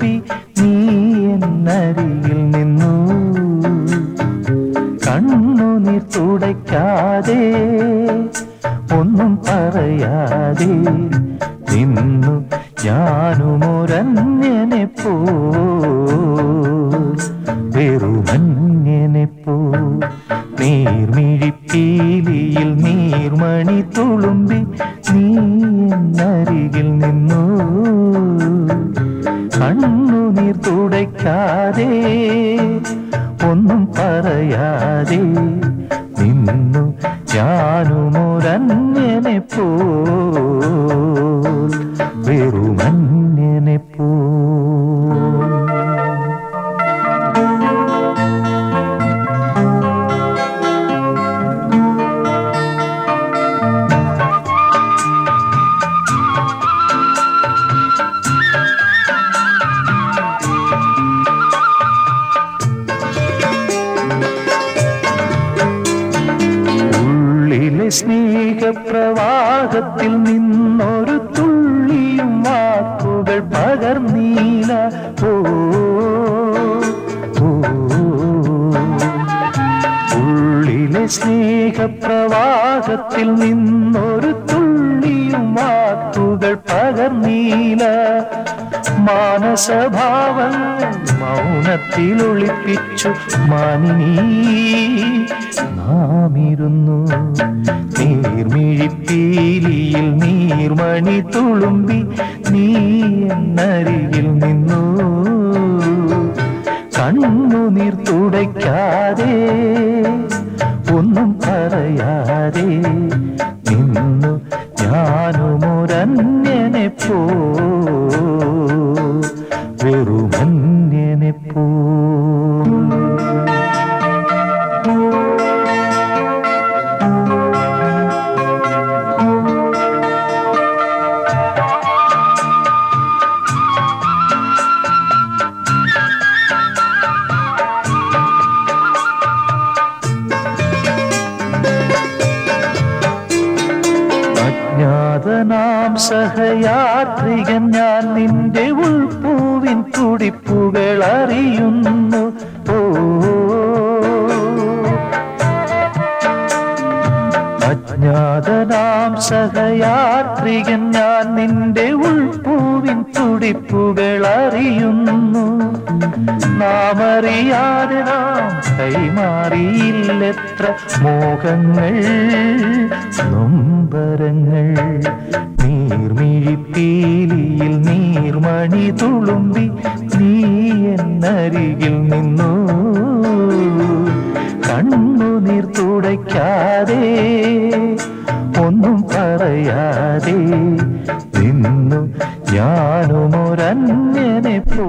തുളുമ്പി നീ എന്നരികിൽ നിന്നു. കണ്ണുനീർ തുടയ്ക്കാതെ ഒന്നും പറയാതെ നിന്നു ഞാനുമൊരന്യനെ പോ, വെറുമന്യനെ പോ. നീർമിഴിപ്പീലിയിൽ നീർമണി തുളുമ്പി നീ എന്നരികിൽ നിന്നു. കണ്ണുനീർ തുടയ്ക്കാതെ ഒന്നും പറയാതെ നിന്നു ഞാനുമൊരന്യനെ പോ, വെറുമന്യനെ പോ. സ്നേഹപ്രവാഹത്തിൽ നിന്നൊരു തുള്ളിയും വാക്കുകൾ പകർന്നീല. ഓ ഉള്ളിലെ സ്നേഹപ്രവാഹത്തിൽ നിന്നൊരു തുള്ളിയും വാക്കുകൾ പകർന്നീല. മാനസഭാവങ്ങൾ മൗനത്തിലൊളിപ്പിച്ചു മാനിനീ നാമിരുന്നു. നീർമിഴിപ്പീലിയിൽ നീർമണി തുളുമ്പി നീ എന്നരികിൽ നിന്നു. കണ്ണുനീർ തുടയ്ക്കാതെ ഒന്നും പറയാതെ നിന്നു ഞാനുമൊരന്യനെ പോ, വെറുമന്യനെ പോ. അജ്ഞാതനാം സഹയാത്രികൻ ഞാൻ നിന്റെ ഉൾപ്പൂവിൻ തുടിപ്പുകൾ അറിയുന്നു. ഓ അജ്ഞാതനാം സഹയാത്രികൻ ഞാൻ നിന്റെ ഉൾപ്പൂവിൻ തുടിപ്പുകൾ അറിയുന്നു. നാമറിയാതെ നാം കൈമാറിയില്ലെത്ര മോഹങ്ങൾ നൊമ്പരങ്ങൾ. നീർമിഴിപ്പീലിയിൽ നീർമണി തുളുമ്പി നീ എന്നരികിൽ നിന്നു. കണ്ണുനീർ തുടയ്ക്കാതെ ഒന്നും പറയാതെ നിന്നു ഞാനുമൊരന്യനെ പോ.